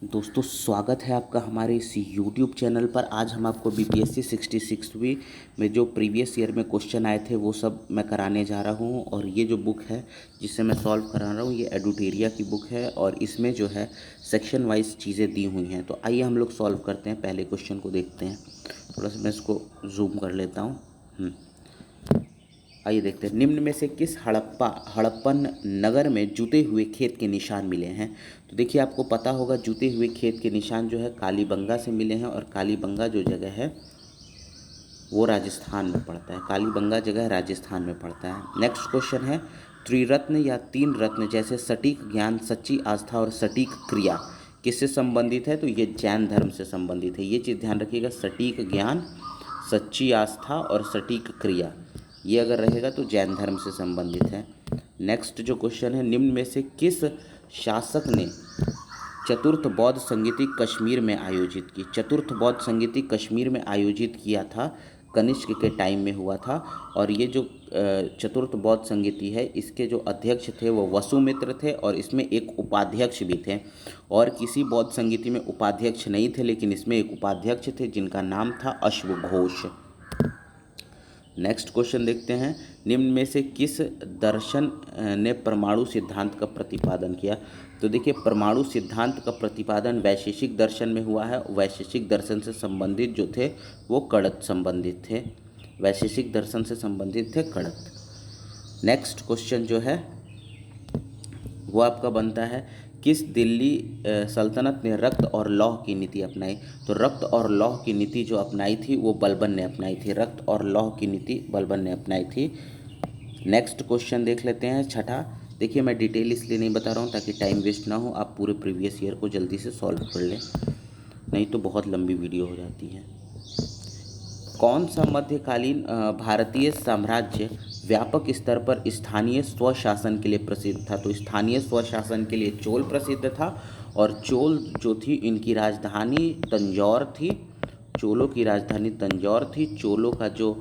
दोस्तों स्वागत है आपका हमारे इस YouTube चैनल पर। आज हम आपको BPSC 66वीं में जो प्रीवियस ईयर में क्वेश्चन आए थे वो सब मैं कराने जा रहा हूँ। और ये जो बुक है जिससे मैं सॉल्व करा रहा हूँ ये एडुटेरिया की बुक है और इसमें जो है सेक्शन वाइज चीज़ें दी हुई हैं। तो आइए हम लोग सॉल्व करते हैं। पहले क्वेश्चन को देखते हैं। थोड़ा सा मैं इसको जूम कर लेता हूँ। आइए देखते हैं, निम्न में से किस हड़प्पन नगर में जूते हुए खेत के निशान मिले हैं। तो देखिए आपको पता होगा जूते हुए खेत के निशान जो है कालीबंगा से मिले हैं और कालीबंगा जो जगह है वो राजस्थान में पड़ता है। कालीबंगा जगह राजस्थान में पड़ता है। नेक्स्ट क्वेश्चन है, त्रिरत्न या तीन रत्न जैसे सटीक ज्ञान, सच्ची आस्था और सटीक क्रिया किससे संबंधित है। तो ये जैन धर्म से संबंधित है। ये चीज़ ध्यान रखिएगा, सटीक ज्ञान, सच्ची आस्था और सटीक क्रिया, ये अगर रहेगा तो जैन धर्म से संबंधित है। नेक्स्ट जो क्वेश्चन है, निम्न में से किस शासक ने चतुर्थ बौद्ध संगीति कश्मीर में आयोजित की। चतुर्थ बौद्ध संगीति कश्मीर में आयोजित किया था, कनिष्क के टाइम में हुआ था। और ये जो चतुर्थ बौद्ध संगीति है इसके जो अध्यक्ष थे वो वसुमित्र थे और इसमें एक उपाध्यक्ष भी थे। और किसी बौद्ध संगीति में उपाध्यक्ष नहीं थे लेकिन इसमें एक उपाध्यक्ष थे जिनका नाम था अश्वघोष। नेक्स्ट क्वेश्चन देखते हैं, निम्न में से किस दर्शन ने परमाणु सिद्धांत का प्रतिपादन किया। तो देखिए परमाणु सिद्धांत का प्रतिपादन वैशेषिक दर्शन में हुआ है। वैशेषिक दर्शन से संबंधित जो थे वो कड़त संबंधित थे। वैशेषिक दर्शन से संबंधित थे कड़त। नेक्स्ट क्वेश्चन जो है वो आपका बनता है, किस दिल्ली सल्तनत ने रक्त और लौह की नीति अपनाई। तो रक्त और लौह की नीति जो अपनाई थी वो बलबन ने अपनाई थी। रक्त और लौह की नीति बलबन ने अपनाई थी। नेक्स्ट क्वेश्चन देख लेते हैं, छठा। देखिए मैं डिटेल इसलिए नहीं बता रहा हूँ ताकि टाइम वेस्ट ना हो, आप पूरे प्रीवियस ईयर को जल्दी से सॉल्व कर लें, नहीं तो बहुत लंबी वीडियो हो जाती है। कौन सा मध्यकालीन भारतीय साम्राज्य व्यापक स्तर पर स्थानीय स्वशासन के लिए प्रसिद्ध था। तो स्थानीय स्वशासन के लिए चोल प्रसिद्ध था और चोल जो थी इनकी राजधानी तंजौर थी। चोलों की राजधानी तंजौर थी। चोलों का जो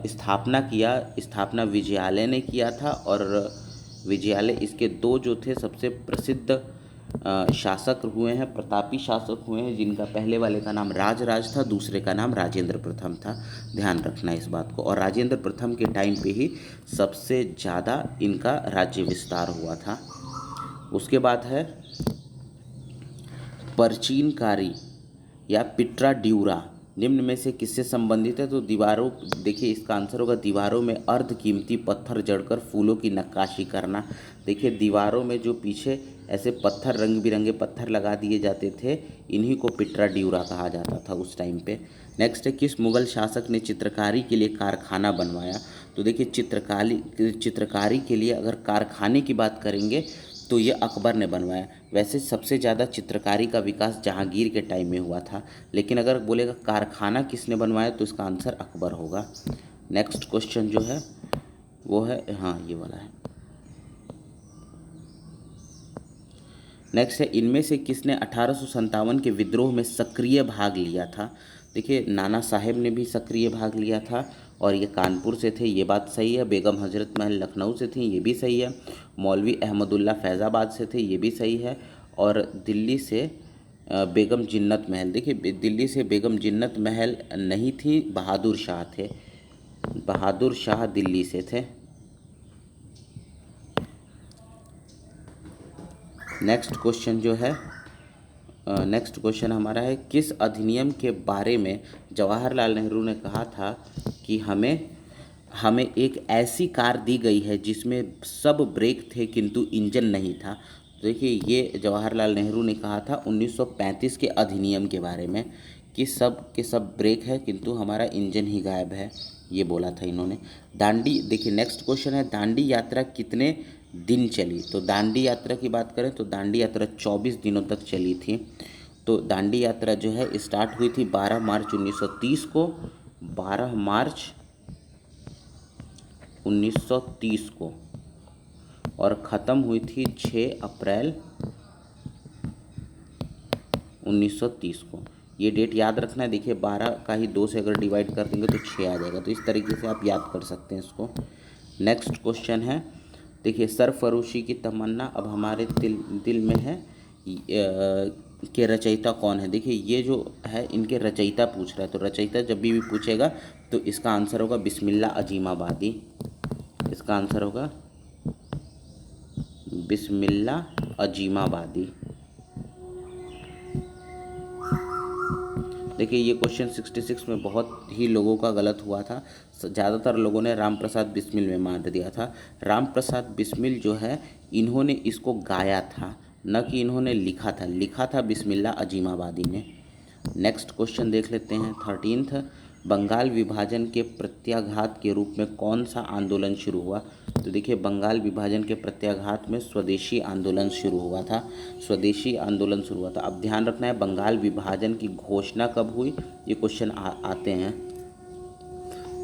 स्थापना विजयालय ने किया था और विजयालय इसके दो जो थे सबसे प्रसिद्ध शासक हुए हैं, प्रतापी शासक हुए हैं, जिनका पहले वाले का नाम राजराज था, दूसरे का नाम राजेंद्र प्रथम था। ध्यान रखना इस बात को। और राजेंद्र प्रथम के टाइम पे ही सबसे ज़्यादा इनका राज्य विस्तार हुआ था। उसके बाद है परचीनकारी या पिट्रा ड्यूरा निम्न में से किससे संबंधित है। तो दीवारों, देखिए इसका आंसर होगा दीवारों में अर्ध कीमती पत्थर जड़कर फूलों की नक्काशी करना। देखिए दीवारों में जो पीछे ऐसे पत्थर, रंग बिरंगे पत्थर लगा दिए जाते थे, इन्हीं को पिट्रा ड्यूरा कहा जाता था उस टाइम पे। नेक्स्ट है, किस मुगल शासक ने चित्रकारी के लिए कारखाना बनवाया। तो देखिए चित्रकारी के लिए अगर कारखाने की बात करेंगे तो ये अकबर ने बनवाया। वैसे सबसे ज़्यादा चित्रकारी का विकास जहांगीर के टाइम में हुआ था, लेकिन अगर बोलेगा कारखाना किसने बनवाया तो इसका आंसर अकबर होगा। नेक्स्ट क्वेश्चन जो है वो है, हाँ ये वाला है। नेक्स्ट है, इनमें से किसने 1857 के विद्रोह में सक्रिय भाग लिया था। देखिए नाना साहेब ने भी सक्रिय भाग लिया था और ये कानपुर से थे, ये बात सही है। बेगम हजरत महल लखनऊ से थी, ये भी सही है। मौलवी अहमदुल्ला फैज़ाबाद से थे, ये भी सही है। और दिल्ली से बेगम जिन्नत महल, देखिए दिल्ली से बेगम जिन्नत महल नहीं थी, बहादुर शाह थे। बहादुर शाह दिल्ली से थे। नेक्स्ट क्वेश्चन जो है, नेक्स्ट क्वेश्चन हमारा है, किस अधिनियम के बारे में जवाहरलाल नेहरू ने कहा था कि हमें एक ऐसी कार दी गई है जिसमें सब ब्रेक थे किंतु इंजन नहीं था। तो देखिए ये जवाहरलाल नेहरू ने कहा था 1935 के अधिनियम के बारे में कि सब के सब ब्रेक है किंतु हमारा इंजन ही गायब है, ये बोला था इन्होंने। दांडी, देखिए नेक्स्ट क्वेश्चन है, दांडी यात्रा कितने दिन चली। तो दांडी यात्रा की बात करें तो दांडी यात्रा 24 दिनों तक चली थी। तो दांडी यात्रा जो है स्टार्ट हुई थी 12 मार्च 1930 को, 12 मार्च 1930 को, और ख़त्म हुई थी 6 अप्रैल 1930 को। ये डेट याद रखना है। देखिए 12 का ही 2 से अगर डिवाइड कर देंगे तो 6 आ जाएगा, तो इस तरीके से आप याद कर सकते हैं इसको। नेक्स्ट क्वेश्चन है, देखिए सरफरोशी की तमन्ना अब हमारे दिल में है, के रचयिता कौन है। देखिए ये जो है इनके रचयिता पूछ रहा है, तो रचयिता जब भी पूछेगा तो इसका आंसर होगा बिस्मिल्लाह अजीमाबादी। इसका आंसर होगा बिस्मिल्लाह अजीमाबादी। देखिए ये क्वेश्चन 66 में बहुत ही लोगों का गलत हुआ था। ज़्यादातर लोगों ने राम प्रसाद बिस्मिल में मार दिया था। राम प्रसाद बिस्मिल जो है इन्होंने इसको गाया था, न कि इन्होंने लिखा था बिस्मिल्लाह अजीमाबादी ने। नेक्स्ट क्वेश्चन देख लेते हैं 13th। बंगाल विभाजन के प्रत्याघात के रूप में कौन सा आंदोलन शुरू हुआ। तो देखिए बंगाल विभाजन के प्रत्याघात में स्वदेशी आंदोलन शुरू हुआ था। स्वदेशी आंदोलन शुरू हुआ था। अब ध्यान रखना है बंगाल विभाजन की घोषणा कब हुई, ये क्वेश्चन आते हैं।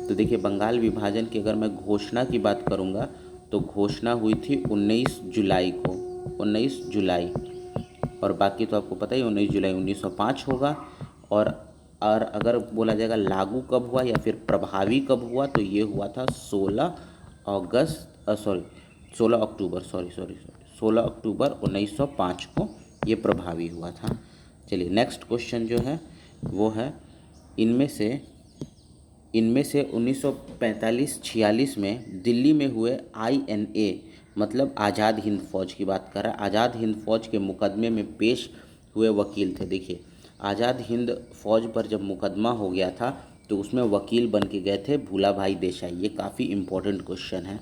तो देखिए बंगाल विभाजन की अगर मैं घोषणा की बात करूँगा तो घोषणा हुई थी 19 जुलाई को, 19 जुलाई। और बाकी तो आपको पता ही 19 जुलाई 1905 होगा। और अगर बोला जाएगा लागू कब हुआ या फिर प्रभावी कब हुआ तो ये हुआ था 16 अक्टूबर 16 अक्टूबर 1905 को ये प्रभावी हुआ था। चलिए नेक्स्ट क्वेश्चन जो है वो है इनमें से 1945-46 में दिल्ली में हुए INA मतलब आज़ाद हिंद फौज की बात कर रहा है। आज़ाद हिंद फौज के मुकदमे में पेश हुए वकील थे। देखिए आज़ाद हिंद फौज पर जब मुकदमा हो गया था तो उसमें वकील बन के गए थे भूला भाई देसाई। ये काफ़ी इम्पोर्टेंट क्वेश्चन है,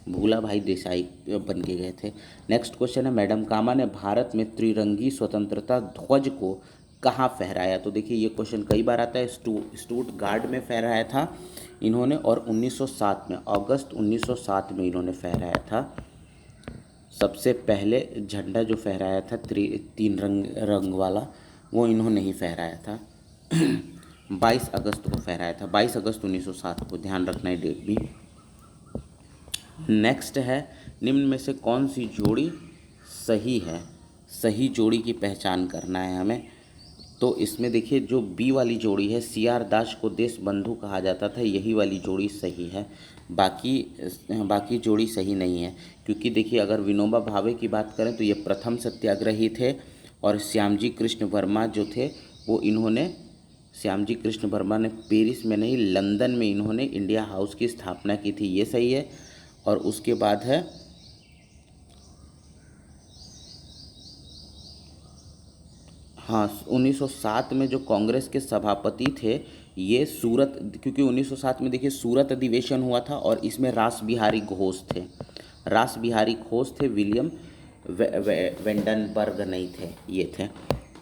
भूला भाई देसाई बन के गए थे। नेक्स्ट क्वेश्चन है मैडम कामा ने भारत में त्रिरंगी स्वतंत्रता ध्वज को कहाँ फहराया। तो देखिए ये क्वेश्चन कई बार आता है। स्टूटगार्ट में फहराया था इन्होंने और 1907 में, अगस्त 1907 में इन्होंने फहराया था। सबसे पहले झंडा जो फहराया था 3 रंग वाला वो इन्होंने ही फहराया था। 22 अगस्त को फहराया था, 22 अगस्त 1907 को, ध्यान रखना है डेट भी। नेक्स्ट है निम्न में से कौन सी जोड़ी सही है। सही जोड़ी की पहचान करना है हमें। तो इसमें देखिए जो बी वाली जोड़ी है CR दास को देश बंधु कहा जाता था, यही वाली जोड़ी सही है। बाकी जोड़ी सही नहीं है, क्योंकि देखिए अगर विनोबा भावे की बात करें तो ये प्रथम सत्याग्रही थे और श्यामजी कृष्ण वर्मा जो थे वो श्यामजी कृष्ण वर्मा ने पेरिस में नहीं लंदन में इन्होंने इंडिया हाउस की स्थापना की थी, ये सही है। और उसके बाद है हाँ 1907 में जो कांग्रेस के सभापति थे ये सूरत, क्योंकि 1907 में देखिए सूरत अधिवेशन हुआ था और इसमें रास बिहारी घोष थे। रास बिहारी घोष थे, विलियम वेंडनबर्ग नहीं थे, ये थे।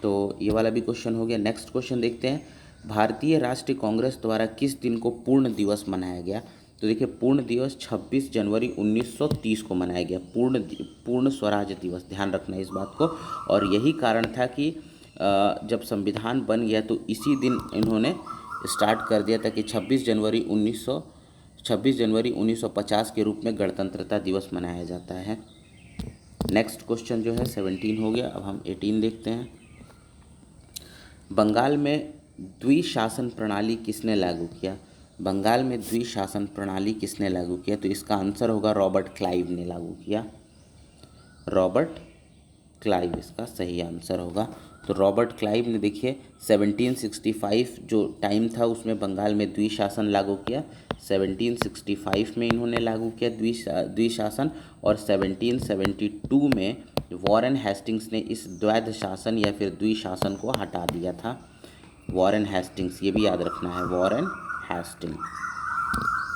तो ये वाला भी क्वेश्चन हो गया। नेक्स्ट क्वेश्चन देखते हैं भारतीय राष्ट्रीय कांग्रेस द्वारा किस दिन को पूर्ण दिवस मनाया गया। तो देखिए पूर्ण दिवस 26 जनवरी 1930 को मनाया गया, पूर्ण स्वराज दिवस, ध्यान रखना है इस बात को। और यही कारण था कि जब संविधान बन गया तो इसी दिन इन्होंने स्टार्ट कर दिया था कि 26 जनवरी 1950 के रूप में गणतंत्रता दिवस मनाया जाता है। नेक्स्ट क्वेश्चन जो है 17 हो गया। अब हम 18 देखते हैं। बंगाल में द्विशासन प्रणाली किसने लागू किया। बंगाल में द्विशासन प्रणाली किसने लागू किया। तो इसका आंसर होगा रॉबर्ट क्लाइव ने लागू किया। रॉबर्ट क्लाइव इसका सही आंसर होगा। तो रॉबर्ट क्लाइव ने देखिए 1765 जो टाइम था उसमें बंगाल में द्विशासन लागू किया। 1765 में इन्होंने लागू किया द्विशासन। और 1772 में वॉरेन हेस्टिंग्स ने इस द्वैध शासन या फिर द्विशासन को हटा दिया था। वॉरेन हेस्टिंग्स, ये भी याद रखना है, वॉरेन हेस्टिंग्स।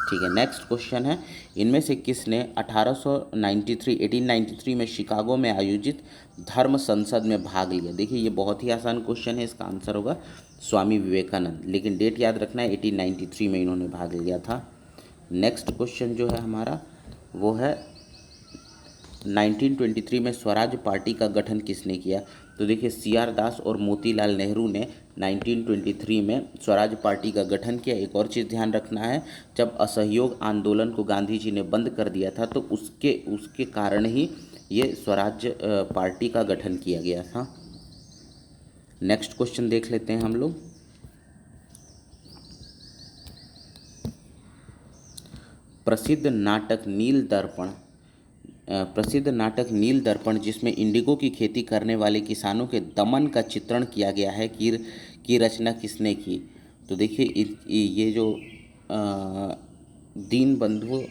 ठीक है नेक्स्ट क्वेश्चन है इनमें से किसने 1893 में शिकागो में आयोजित धर्म संसद में भाग लिया। देखिए ये बहुत ही आसान क्वेश्चन है, इसका आंसर होगा स्वामी विवेकानंद, लेकिन डेट याद रखना है 1893 में इन्होंने भाग लिया था। नेक्स्ट क्वेश्चन जो है हमारा वो है 1923 में स्वराज पार्टी का गठन किसने किया। तो देखिए CR दास और मोतीलाल नेहरू ने 1923 में स्वराज पार्टी का गठन किया। एक और चीज़ ध्यान रखना है, जब असहयोग आंदोलन को गांधी जी ने बंद कर दिया था तो उसके कारण ही ये स्वराज पार्टी का गठन किया गया था। नेक्स्ट क्वेश्चन देख लेते हैं हम लोग। प्रसिद्ध नाटक नील दर्पण प्रसिद्ध नाटक नील दर्पण, जिसमें इंडिगो की खेती करने वाले किसानों के दमन का चित्रण किया गया है, की रचना किसने की? तो देखिए ये जो दीनबंधु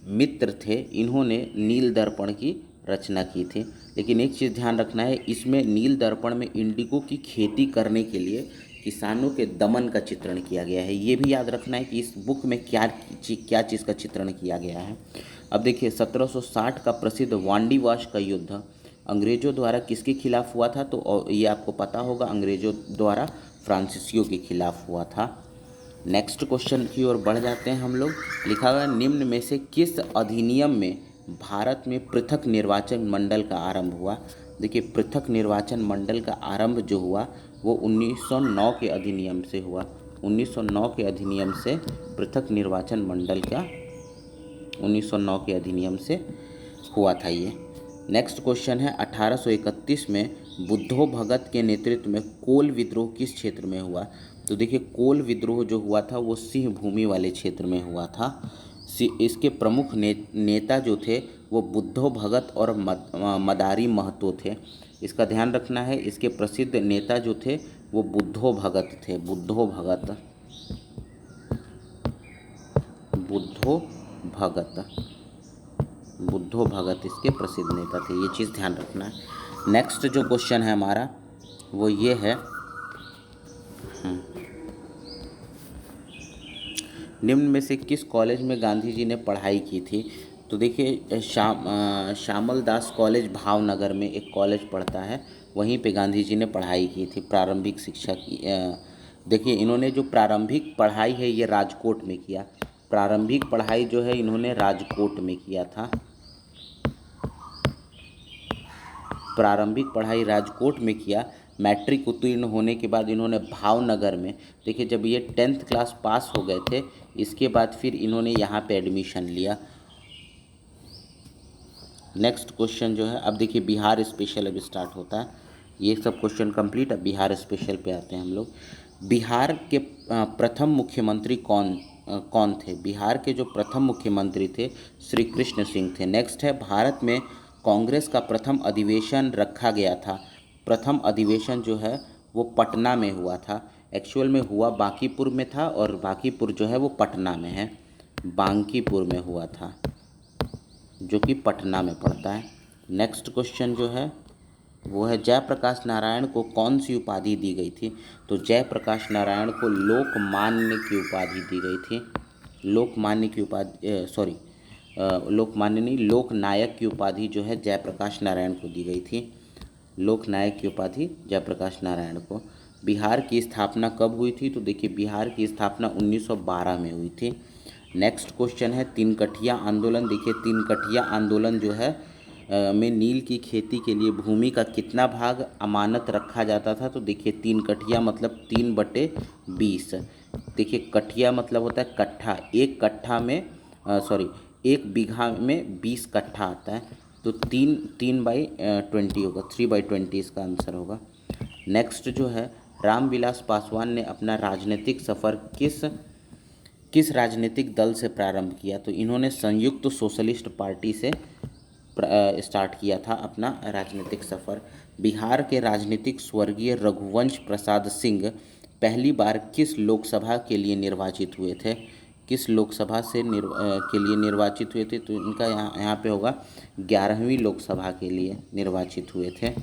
मित्र थे, इन्होंने नील दर्पण की रचना की थी। लेकिन एक चीज़ ध्यान रखना है, इसमें नील दर्पण में इंडिगो की खेती करने के लिए किसानों के दमन का चित्रण किया गया है। ये भी याद रखना है कि इस बुक में क्या चीज़ का चित्रण किया गया है। अब देखिए 1760 का प्रसिद्ध वांडीवाश का युद्ध अंग्रेज़ों द्वारा किसके खिलाफ हुआ था? तो ये आपको पता होगा, अंग्रेज़ों द्वारा फ्रांसीसियों के खिलाफ हुआ था। नेक्स्ट क्वेश्चन की ओर बढ़ जाते हैं हम लोग। लिखा हुआ है, निम्न में से किस अधिनियम में भारत में पृथक निर्वाचन मंडल का आरंभ हुआ? देखिए पृथक निर्वाचन मंडल का आरंभ जो हुआ वो 1909 के अधिनियम से हुआ। 1909 के अधिनियम से पृथक निर्वाचन मंडल का 1909 के अधिनियम से हुआ था ये। नेक्स्ट क्वेश्चन है, 1831 में बुद्धो भगत के नेतृत्व में कोल विद्रोह किस क्षेत्र में हुआ? तो देखिए कोल विद्रोह जो हुआ था वो सिंह भूमि वाले क्षेत्र में हुआ था। इसके प्रमुख नेता जो थे वो बुद्धो भगत और मदारी महतो थे। इसका ध्यान रखना है, इसके प्रसिद्ध नेता जो थे वो बुद्धो भगत थे। बुद्धो भगत बुद्धो भगत इसके प्रसिद्ध नेता थे, ये चीज़ ध्यान रखना है। नेक्स्ट जो क्वेश्चन है हमारा वो ये है, निम्न में से किस कॉलेज में गांधी जी ने पढ़ाई की थी? तो देखिए श्यामल दास कॉलेज भावनगर में एक कॉलेज पड़ता है, वहीं पे गांधी जी ने पढ़ाई की थी, प्रारंभिक शिक्षा की। देखिए इन्होंने जो प्रारंभिक पढ़ाई है ये राजकोट में किया। प्रारंभिक पढ़ाई जो है इन्होंने राजकोट में किया था। प्रारंभिक पढ़ाई राजकोट में किया। मैट्रिक उत्तीर्ण होने के बाद इन्होंने भावनगर में, देखिए जब ये 10th क्लास पास हो गए थे इसके बाद फिर इन्होंने यहाँ पे एडमिशन लिया। नेक्स्ट क्वेश्चन जो है, अब देखिए बिहार स्पेशल अब स्टार्ट होता है। ये सब क्वेश्चन कंप्लीट, अब बिहार स्पेशल पे आते हैं हम लोग। बिहार के प्रथम मुख्यमंत्री कौन थे? बिहार के जो प्रथम मुख्यमंत्री थे श्री कृष्ण सिंह थे। नेक्स्ट है, भारत में कांग्रेस का प्रथम अधिवेशन रखा गया था। प्रथम अधिवेशन जो है वो पटना में हुआ था। एक्चुअल में हुआ बांकीपुर में था और बांकीपुर जो है वो पटना में है। बांकीपुर में हुआ था जो कि पटना में पड़ता है। नेक्स्ट क्वेश्चन जो है वो है, जयप्रकाश नारायण को कौन सी उपाधि दी गई थी? तो जयप्रकाश नारायण को लोकमान्य की उपाधि दी गई थी। लोकमान्य की उपाधि लोकमान्य नहीं, लोकनायक की उपाधि जो है जयप्रकाश नारायण को दी गई थी। लोकनायक की उपाधि जयप्रकाश नारायण को। बिहार की स्थापना कब हुई थी? तो देखिए बिहार की स्थापना 1912 में हुई थी। नेक्स्ट क्वेश्चन है, तीनकठिया आंदोलन। देखिए तीनकठिया आंदोलन जो है में नील की खेती के लिए भूमि का कितना भाग अमानत रखा जाता था? तो देखिए 3 कठिया मतलब 3/20। देखिए कठिया मतलब होता है कट्ठा, एक कट्ठा में एक बीघा में 20 कट्ठा आता है, तो 3/20 होगा, 3/20 इसका आंसर होगा। नेक्स्ट जो है, रामविलास पासवान ने अपना राजनीतिक सफ़र किस राजनीतिक दल से प्रारंभ किया? तो इन्होंने संयुक्त सोशलिस्ट पार्टी से स्टार्ट किया था अपना राजनीतिक सफ़र। बिहार के राजनीतिक स्वर्गीय रघुवंश प्रसाद सिंह पहली बार किस लोकसभा के लिए निर्वाचित हुए थे? किस लोकसभा से के लिए निर्वाचित हुए थे? तो इनका यहाँ पे होगा 11वीं लोकसभा के लिए निर्वाचित हुए थे।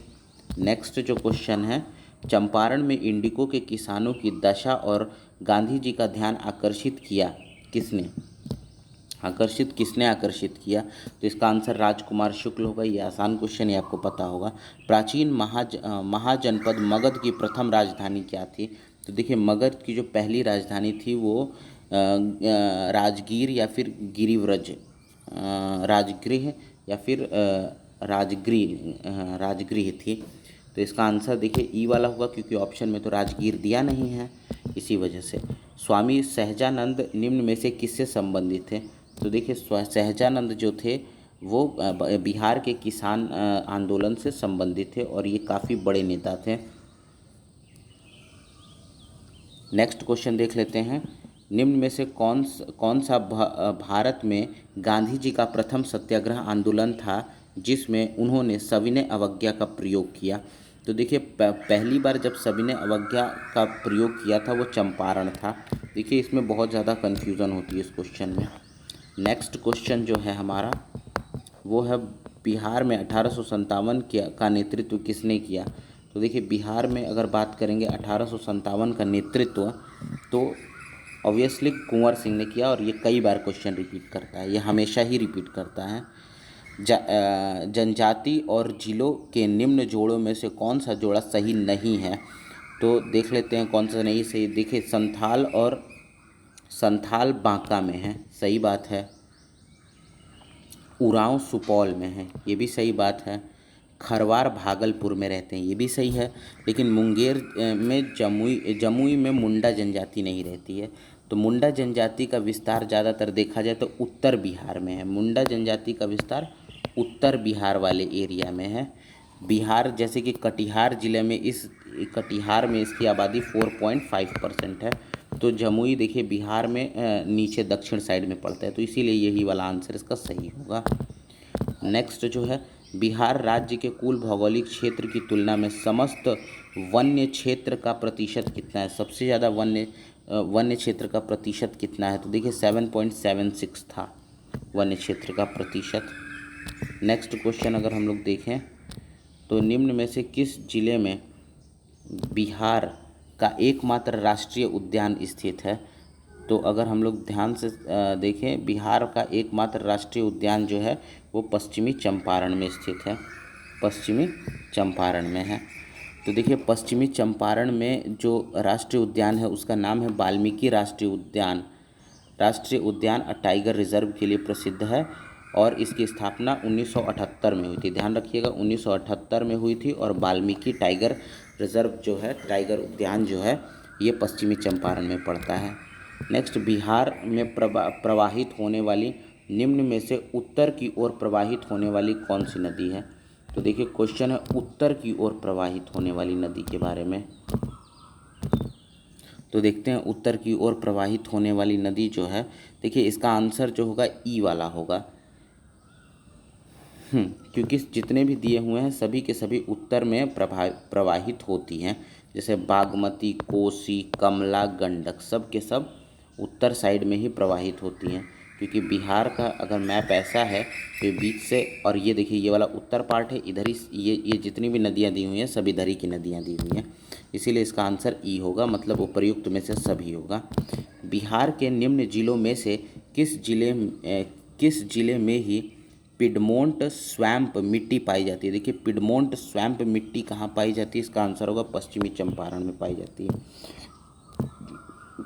नेक्स्ट जो क्वेश्चन है, चंपारण में इंडिगो के किसानों की दशा और गांधी जी का ध्यान आकर्षित किसने आकर्षित किया? तो इसका आंसर राजकुमार शुक्ल होगा। ये आसान क्वेश्चन है, आपको पता होगा। प्राचीन महाजनपद मगध की प्रथम राजधानी क्या थी? तो देखिए मगध की जो पहली राजधानी थी वो राजगीर या फिर गिरिव्रज, राजगृह या फिर राजगृह थी। तो इसका आंसर देखिए ई वाला होगा, क्योंकि ऑप्शन में तो राजगीर दिया नहीं है, इसी वजह से। स्वामी सहजानंद निम्न में से किससे संबंधित थे? तो देखिए सहजानंद जो थे वो बिहार के किसान आंदोलन से संबंधित थे और ये काफ़ी बड़े नेता थे। नेक्स्ट क्वेश्चन देख लेते हैं, निम्न में से कौन सा भारत में गांधी जी का प्रथम सत्याग्रह आंदोलन था जिसमें उन्होंने सविनय अवज्ञा का प्रयोग किया। तो देखिए पहली बार जब सविनय अवज्ञा का प्रयोग किया था वो चंपारण था। देखिए इसमें बहुत ज़्यादा कन्फ्यूज़न होती है इस क्वेश्चन में। नेक्स्ट क्वेश्चन जो है हमारा वो है बिहार में 1857 का नेतृत्व किसने किया। तो देखिए बिहार में अगर बात करेंगे 1857 का नेतृत्व तो ऑब्वियसली कुंवर सिंह ने किया, और ये कई बार क्वेश्चन रिपीट करता है, ये हमेशा ही रिपीट करता है। जनजाति और जिलों के निम्न जोड़ों में से कौन सा जोड़ा सही नहीं है। तो देख लेते हैं कौन सा नहीं सही। देखिए संथाल बांका में है, सही बात है। उरांव सुपौल में है, ये भी सही बात है। खरवार भागलपुर में रहते हैं, ये भी सही है। लेकिन मुंगेर में जमुई में मुंडा जनजाति नहीं रहती है। तो मुंडा जनजाति का विस्तार ज़्यादातर देखा जाए तो उत्तर बिहार में है। मुंडा जनजाति का विस्तार उत्तर बिहार वाले एरिया में है। बिहार जैसे कि कटिहार ज़िले में कटिहार में इसकी आबादी 4.5% है। तो जमुई देखिए बिहार में नीचे दक्षिण साइड में पड़ता है, तो इसीलिए यही वाला आंसर इसका सही होगा। नेक्स्ट जो है बिहार राज्य के कुल भौगोलिक क्षेत्र की तुलना में समस्त वन्य क्षेत्र का प्रतिशत कितना है। सबसे ज़्यादा वन्य क्षेत्र का प्रतिशत कितना है। तो देखिए 7.76 था वन्य क्षेत्र का प्रतिशत। नेक्स्ट क्वेश्चन अगर हम लोग देखें तो निम्न में से किस जिले में बिहार का एकमात्र राष्ट्रीय उद्यान स्थित है। तो अगर हम लोग ध्यान से देखें बिहार का एकमात्र राष्ट्रीय उद्यान जो है वो पश्चिमी चंपारण में स्थित है, पश्चिमी चंपारण में है। तो देखिए पश्चिमी चंपारण में जो राष्ट्रीय उद्यान है उसका नाम है वाल्मीकि राष्ट्रीय उद्यान। राष्ट्रीय उद्यान टाइगर रिजर्व के लिए प्रसिद्ध है और इसकी स्थापना 1978 में हुई थी। ध्यान रखिएगा 1978 में हुई थी। और वाल्मीकि टाइगर रिजर्व जो है, टाइगर उद्यान जो है, ये पश्चिमी चंपारण में पड़ता है। नेक्स्ट बिहार में प्रवाहित होने वाली निम्न में से उत्तर की ओर प्रवाहित होने वाली कौन सी नदी है। तो देखिए क्वेश्चन है उत्तर की ओर प्रवाहित होने वाली नदी के बारे में। तो देखते हैं उत्तर की ओर प्रवाहित होने वाली नदी जो है, देखिए इसका आंसर जो होगा ई वाला होगा। क्योंकि जितने भी दिए हुए हैं सभी के सभी उत्तर में प्रवाहित होती हैं। जैसे बागमती, कोसी, कमला, गंडक, सब के सब उत्तर साइड में ही प्रवाहित होती हैं। क्योंकि बिहार का अगर मैप ऐसा है तो बीच से, और ये देखिए ये वाला उत्तर पार्ट है, इधर ही ये जितनी भी नदियाँ दी हुई हैं सब इधर ही की नदियाँ दी हुई हैं। इसीलिए इसका आंसर ई होगा, मतलब उपयुक्त में से सभी होगा। बिहार के निम्न जिलों में से किस जिले में ही पिडमोंट स्वैम्प मिट्टी पाई जाती है। देखिए पिडमोंट स्वैम्प मिट्टी कहाँ पाई जाती है, इसका आंसर होगा पश्चिमी चंपारण में पाई जाती है।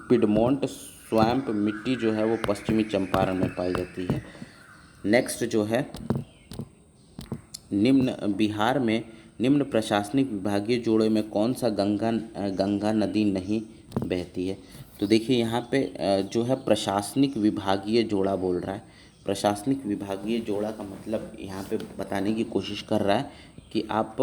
पिडमोंट स्वैम्प मिट्टी जो है वो पश्चिमी चंपारण में पाई जाती है। नेक्स्ट जो है बिहार में निम्न प्रशासनिक विभागीय जोड़े में कौन सा गंगा नदी नहीं बहती है। तो देखिए यहाँ पे जो है प्रशासनिक विभागीय जोड़ा बोल रहा है। प्रशासनिक विभागीय जोड़ा का मतलब यहाँ पे बताने की कोशिश कर रहा है कि आप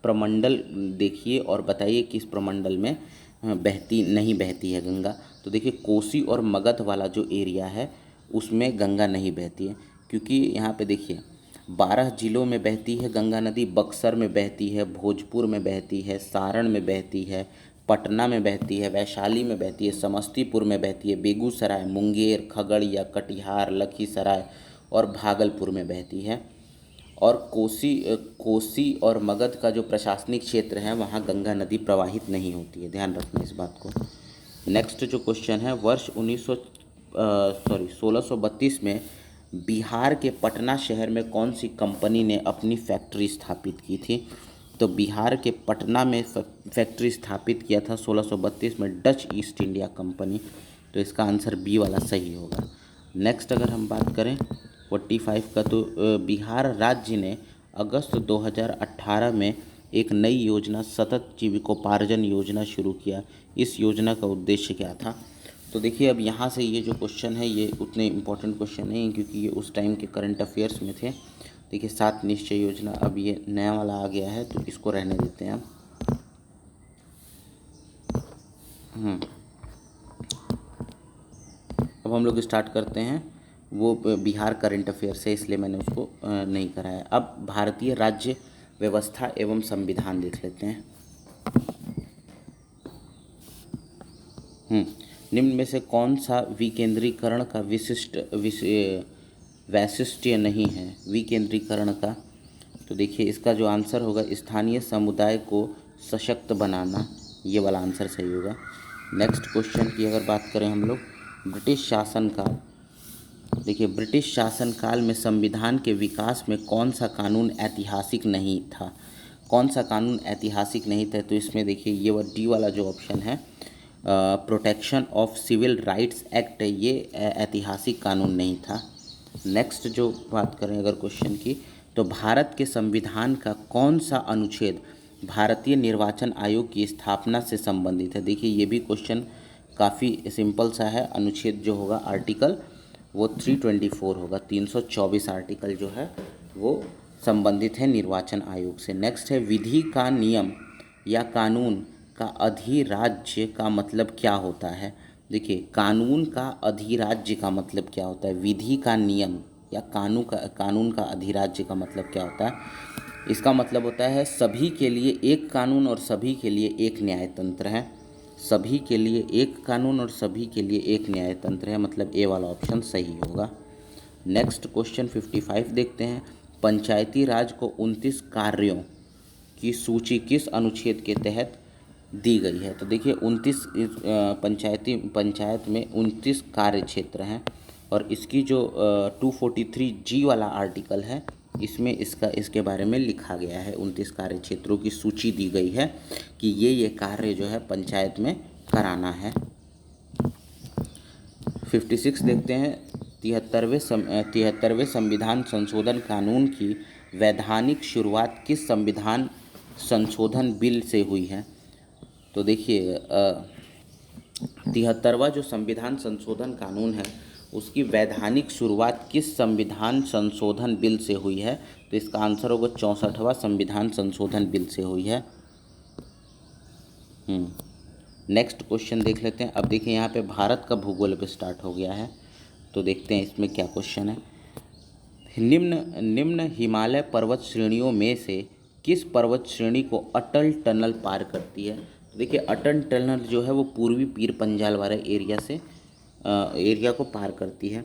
प्रमंडल देखिए और बताइए किस प्रमंडल में नहीं बहती है गंगा। तो देखिए कोसी और मगध वाला जो एरिया है उसमें गंगा नहीं बहती है। क्योंकि यहाँ पे देखिए 12 जिलों में बहती है गंगा नदी। बक्सर में बहती है, भोजपुर में बहती है, सारण में बहती है, पटना में बहती है, वैशाली में बहती है, समस्तीपुर में बहती है, बेगूसराय, मुंगेर, खगड़िया, कटिहार, लखीसराय और भागलपुर में बहती है। और कोसी और मगध का जो प्रशासनिक क्षेत्र है वहाँ गंगा नदी प्रवाहित नहीं होती है, ध्यान रखना इस बात को। नेक्स्ट जो क्वेश्चन है वर्ष 1632 में बिहार के पटना शहर में कौन सी कंपनी ने अपनी फैक्ट्री स्थापित की थी। तो बिहार के पटना में फैक्ट्री स्थापित किया था 1632 में डच ईस्ट इंडिया कंपनी। तो इसका आंसर बी वाला सही होगा। नेक्स्ट अगर हम बात करें 45 का, तो बिहार राज्य ने अगस्त 2018 में एक नई योजना सतत जीविकोपार्जन योजना शुरू किया। इस योजना का उद्देश्य क्या था। तो देखिए अब यहाँ से ये जो क्वेश्चन है ये उतने इम्पोर्टेंट क्वेश्चन नहीं है क्योंकि ये उस टाइम के करंट अफेयर्स में थे। देखिए 7 निश्चय योजना, अब ये नया वाला आ गया है तो इसको रहने देते हैं अब हम लोग स्टार्ट करते हैं वो बिहार करंट अफेयर से, इसलिए मैंने उसको नहीं कराया। अब भारतीय राज्य व्यवस्था एवं संविधान देख लेते हैं। निम्न में से कौन सा विकेंद्रीकरण का वैशिष्ट्य नहीं है विकेंद्रीकरण का? तो देखिए इसका जो आंसर होगा, स्थानीय समुदाय को सशक्त बनाना, ये वाला आंसर सही होगा। नेक्स्ट क्वेश्चन की अगर बात करें हम लोग, ब्रिटिश शासनकाल। देखिए ब्रिटिश शासनकाल में संविधान के विकास में कौन सा कानून ऐतिहासिक नहीं था? कौन सा कानून ऐतिहासिक नहीं था? तो इसमें देखिए ये डी वाला जो ऑप्शन है, protection of civil rights act, ये ऐतिहासिक कानून नहीं था। नेक्स्ट जो बात करें अगर क्वेश्चन की, तो भारत के संविधान का कौन सा अनुच्छेद भारतीय निर्वाचन आयोग की स्थापना से संबंधित है? देखिए ये भी क्वेश्चन काफ़ी सिंपल सा है। अनुच्छेद जो होगा आर्टिकल वो 324 होगा, 324 आर्टिकल जो है वो संबंधित है निर्वाचन आयोग से। नेक्स्ट है विधि का नियम या कानून का अधिराज्य का मतलब क्या होता है? देखिए कानून का अधिराज्य का मतलब क्या होता है? विधि का नियम या कानून का अधिराज्य का मतलब क्या होता है? इसका मतलब होता है सभी के लिए एक कानून और सभी के लिए एक न्यायतंत्र है। सभी के लिए एक कानून और सभी के लिए एक न्यायतंत्र है, मतलब ए वाला ऑप्शन सही होगा। नेक्स्ट क्वेश्चन 55 देखते हैं। पंचायती राज को 29 कार्यों की सूची किस अनुच्छेद के तहत दी गई है? तो देखिए 29 पंचायत में 29 कार्य क्षेत्र हैं और इसकी जो 243G वाला आर्टिकल है, इसमें इसके बारे में लिखा गया है। 29 कार्य क्षेत्रों की सूची दी गई है कि ये कार्य जो है पंचायत में कराना है। 56 देखते हैं। 73वें संविधान संशोधन कानून की वैधानिक शुरुआत किस संविधान संशोधन बिल से हुई है? तो देखिए 73वां जो संविधान संशोधन कानून है उसकी वैधानिक शुरुआत किस संविधान संशोधन बिल से हुई है? तो इसका आंसर होगा 64वां संविधान संशोधन बिल से हुई है। नेक्स्ट क्वेश्चन देख लेते हैं। अब देखिए यहाँ पे भारत का भूगोल पे स्टार्ट हो गया है, तो देखते हैं इसमें क्या क्वेश्चन है। निम्न हिमालय पर्वत श्रेणियों में से किस पर्वत श्रेणी को अटल टनल पार करती है? देखिए अटल टनल जो है वो पूर्वी पीर पंजाल वाले एरिया को पार करती है।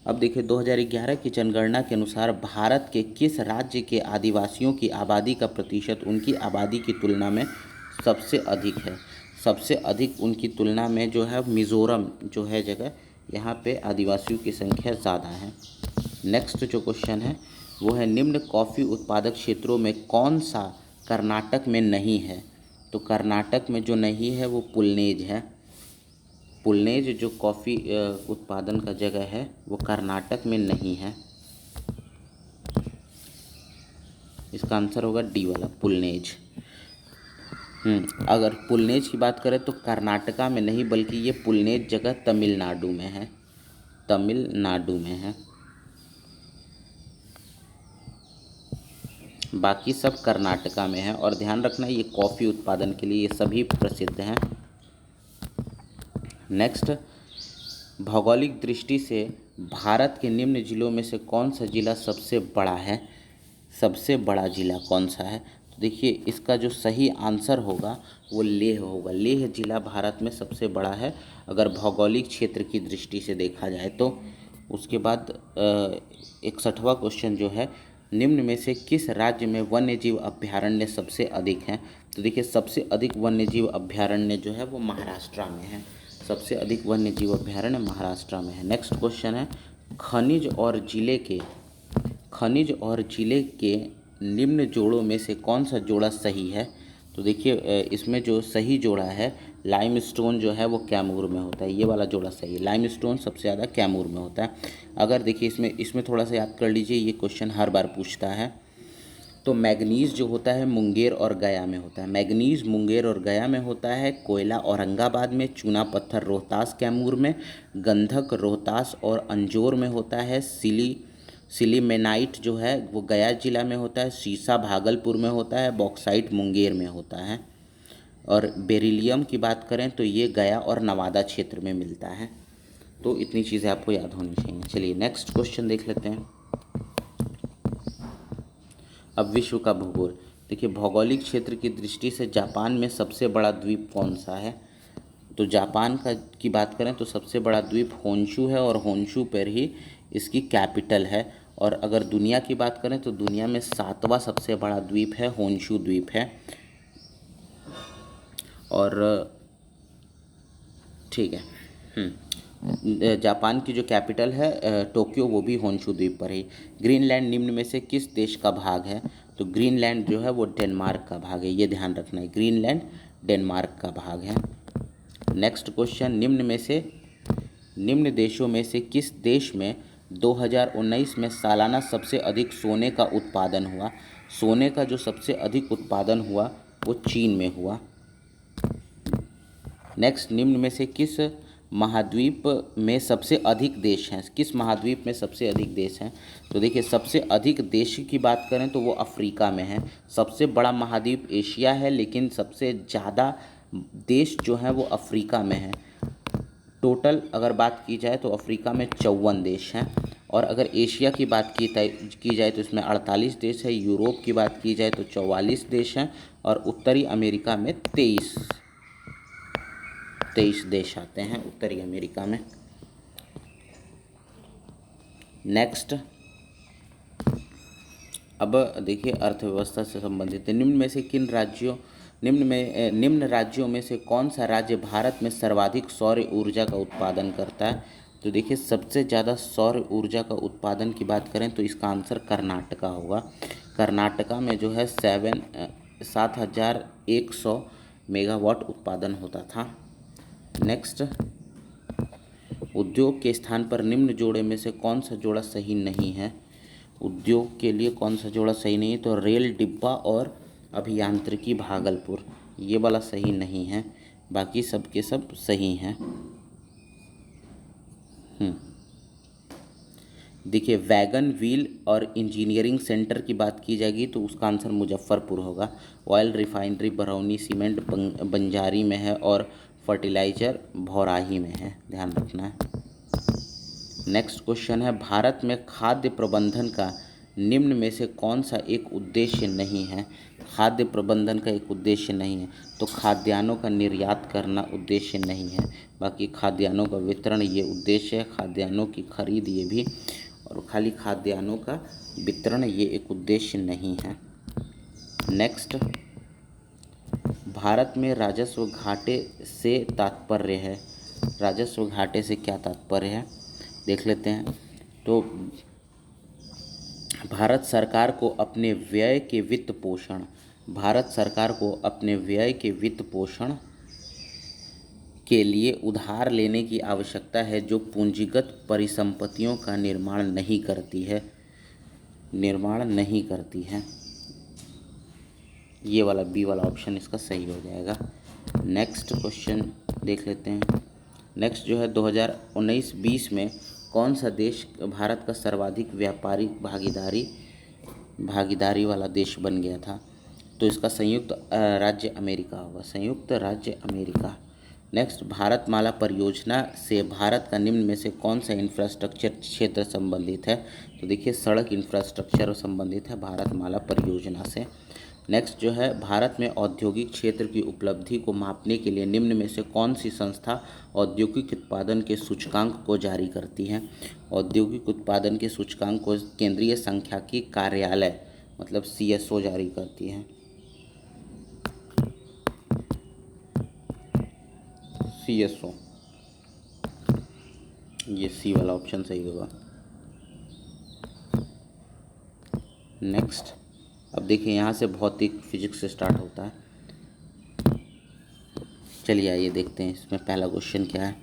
अब देखिए 2011 की जनगणना के अनुसार भारत के किस राज्य के आदिवासियों की आबादी का प्रतिशत उनकी आबादी की तुलना में सबसे अधिक है? सबसे अधिक उनकी तुलना में जो है मिज़ोरम जो है जगह, यहाँ पे आदिवासियों की संख्या ज़्यादा है। नेक्स्ट जो क्वेश्चन है वो है निम्न कॉफ़ी उत्पादक क्षेत्रों में कौन सा कर्नाटक में नहीं है? तो कर्नाटक में जो नहीं है वो पुलनेज है। पुलनेज जो कॉफ़ी उत्पादन का जगह है वो कर्नाटक में नहीं है। इसका आंसर होगा डी वाला पुलनेज। अगर पुलनेज की बात करें तो कर्नाटका में नहीं, बल्कि ये पुलनेज जगह तमिलनाडु में है। तमिलनाडु में है, बाकी सब कर्नाटका में है। और ध्यान रखना ये कॉफ़ी उत्पादन के लिए ये सभी प्रसिद्ध हैं। नेक्स्ट, भौगोलिक दृष्टि से भारत के निम्न जिलों में से कौन सा जिला सबसे बड़ा है? सबसे बड़ा जिला कौन सा है? तो देखिए इसका जो सही आंसर होगा वो लेह होगा। लेह जिला भारत में सबसे बड़ा है अगर भौगोलिक क्षेत्र की दृष्टि से देखा जाए तो। उसके बाद 61वां क्वेश्चन जो है, निम्न में से किस राज्य में वन्यजीव अभ्यारण्य सबसे अधिक हैं? तो देखिए सबसे अधिक वन्यजीव अभ्यारण्य जो है वो महाराष्ट्र में है। सबसे अधिक वन्यजीव अभ्यारण्य महाराष्ट्र में है। नेक्स्ट क्वेश्चन है, खनिज और जिले के निम्न जोड़ों में से कौन सा जोड़ा सही है? तो देखिए इसमें जो सही जोड़ा है लाइमस्टोन जो है वो कैमूर में होता है। ये वाला जोड़ा सही है, लाइमस्टोन सबसे ज़्यादा कैमूर में होता है। अगर देखिए इसमें थोड़ा सा याद कर लीजिए, ये क्वेश्चन हर बार पूछता है। तो मैग्नीज़ जो होता है मुंगेर और गया में होता है। मैग्नीज़ मुंगेर और गया में होता है। कोयला औरंगाबाद में। चूना पत्थर रोहतास कैमूर में। गंधक रोहतास और अंजोर में होता है। सिलीमेनाइट जो है वो गया जिला में होता है। सीसा भागलपुर में होता है। बॉक्साइट मुंगेर में होता है। और बेरिलियम की बात करें तो ये गया और नवादा क्षेत्र में मिलता है। तो इतनी चीज़ें आपको याद होनी चाहिए। चलिए नेक्स्ट क्वेश्चन देख लेते हैं। अब विश्व का भूगोल। देखिए भौगोलिक क्षेत्र की दृष्टि से जापान में सबसे बड़ा द्वीप कौन सा है? तो जापान का की बात करें तो सबसे बड़ा द्वीप होन्शु है और होन्शु पर ही इसकी कैपिटल है। और अगर दुनिया की बात करें तो दुनिया में 7वां सबसे बड़ा द्वीप है, होन्शु द्वीप है। और ठीक है, जापान की जो कैपिटल है टोक्यो, वो भी होन्शु द्वीप पर है। ग्रीनलैंड निम्न में से किस देश का भाग है? तो ग्रीनलैंड जो है वो डेनमार्क का भाग है, ये ध्यान रखना है, ग्रीनलैंड डेनमार्क का भाग है। नेक्स्ट क्वेश्चन, निम्न देशों में से किस देश में 2019 में सालाना सबसे अधिक सोने का उत्पादन हुआ? सोने का जो सबसे अधिक उत्पादन हुआ वो चीन में हुआ। नेक्स्ट, निम्न में से किस महाद्वीप में सबसे अधिक देश हैं? किस महाद्वीप में सबसे अधिक देश हैं? तो देखिए सबसे अधिक देश की बात करें तो वो अफ्रीका में है। सबसे बड़ा महाद्वीप एशिया है, लेकिन सबसे ज़्यादा देश जो हैं वो अफ्रीका में हैं। टोटल अगर बात की जाए तो अफ्रीका में 54 देश हैं। और अगर एशिया की बात की जाए तो इसमें 48 देश है। यूरोप की बात की जाए तो 44 देश हैं। और उत्तरी अमेरिका में 23 देश आते हैं उत्तरी अमेरिका में। नेक्स्ट, अब देखिए अर्थव्यवस्था से संबंधित निम्न राज्यों में से कौन सा राज्य भारत में सर्वाधिक सौर ऊर्जा का उत्पादन करता है? तो देखिए सबसे ज़्यादा सौर ऊर्जा का उत्पादन की बात करें तो इसका आंसर कर्नाटका होगा। कर्नाटका में जो है 7,100 मेगावाट उत्पादन होता था। नेक्स्ट, उद्योग के स्थान पर निम्न जोड़े में से कौन सा जोड़ा सही नहीं है? उद्योग के लिए कौन सा जोड़ा सही नहीं है? तो रेल डिब्बा और अभियांत्रिकी भागलपुर, ये वाला सही नहीं है, बाकी सब के सब सही हैं। देखिए वैगन व्हील और इंजीनियरिंग सेंटर की बात की जाएगी तो उसका आंसर मुजफ्फरपुर होगा। Oil refinery Barauni, cement Banjari में है और फर्टिलाइजर भौराही में है, ध्यान रखना है। नेक्स्ट क्वेश्चन है, भारत में खाद्य प्रबंधन का निम्न में से कौन सा एक उद्देश्य नहीं है? खाद्य प्रबंधन का एक उद्देश्य नहीं है तो खाद्यान्नों का निर्यात करना उद्देश्य नहीं है, बाकी खाद्यान्नों का वितरण ये उद्देश्य है, खाद्यान्नों की खरीद ये भी, और खाली खाद्यान्नों का वितरण ये एक उद्देश्य नहीं है। नेक्स्ट, भारत में राजस्व घाटे से तात्पर्य है। राजस्व घाटे से क्या तात्पर्य है देख लेते हैं। तो भारत सरकार को अपने व्यय के वित्त पोषण के लिए उधार लेने की आवश्यकता है जो पूंजीगत परिसंपत्तियों का निर्माण नहीं करती है। ये वाला बी वाला ऑप्शन इसका सही हो जाएगा। नेक्स्ट क्वेश्चन देख लेते हैं। नेक्स्ट जो है 2019-20 में कौन सा देश भारत का सर्वाधिक व्यापारिक भागीदारी वाला देश बन गया था? तो इसका संयुक्त राज्य अमेरिका होगा, संयुक्त राज्य अमेरिका। नेक्स्ट, भारतमाला परियोजना से भारत का निम्न में से कौन सा इंफ्रास्ट्रक्चर क्षेत्र संबंधित है? तो देखिए सड़क इंफ्रास्ट्रक्चर संबंधित है भारतमाला परियोजना से। नेक्स्ट जो है, भारत में औद्योगिक क्षेत्र की उपलब्धि को मापने के लिए निम्न में से कौन सी संस्था औद्योगिक उत्पादन के सूचकांक को जारी करती है? औद्योगिक उत्पादन के सूचकांक को केंद्रीय सांख्यिकी कार्यालय मतलब CSO जारी करती है। CSO, ये सी वाला ऑप्शन सही होगा। नेक्स्ट, अब देखिए यहाँ से भौतिक फिजिक्स से स्टार्ट होता है। चलिए आइए देखते हैं इसमें पहला क्वेश्चन क्या है।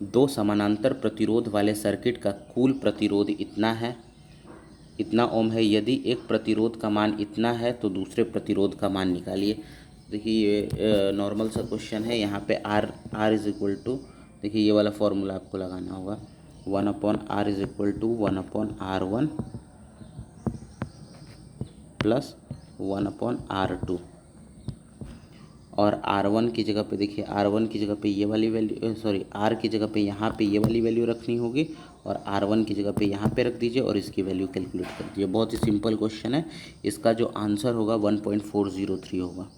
दो समानांतर प्रतिरोध वाले सर्किट का कुल प्रतिरोध इतना ओम है। यदि एक प्रतिरोध का मान इतना है तो दूसरे प्रतिरोध का मान निकालिए। देखिए ये नॉर्मल सा क्वेश्चन है। यहाँ पे R इज इक्वल टू, देखिए ये वाला फॉर्मूला आपको लगाना होगा, 1/R is equal to 1/R1 plus 1/R2। और R1 की जगह पे देखिए, R1 की जगह पे ये वाली वैल्यू, सॉरी R की जगह पे यहाँ पे ये वाली वैल्यू रखनी होगी और R1 की जगह पे यहाँ पे रख दीजिए और इसकी वैल्यू कैलकुलेट कर दीजिए। बहुत ही सिंपल क्वेश्चन है। इसका जो आंसर होगा 1.403 होगा,